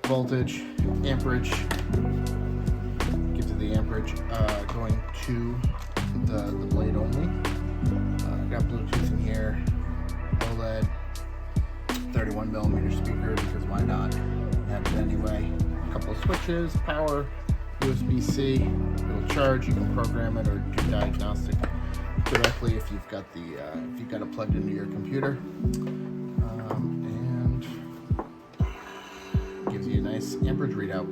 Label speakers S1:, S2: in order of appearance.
S1: voltage, amperage, gives you the amperage going to the blade only. Got Bluetooth in here, oled, 31mm speaker because why not? Have it anyway. A couple of switches, power, USB-C. It'll charge. You can program it or do diagnostic directly if you've got it plugged into your computer. And gives you a nice amperage readout.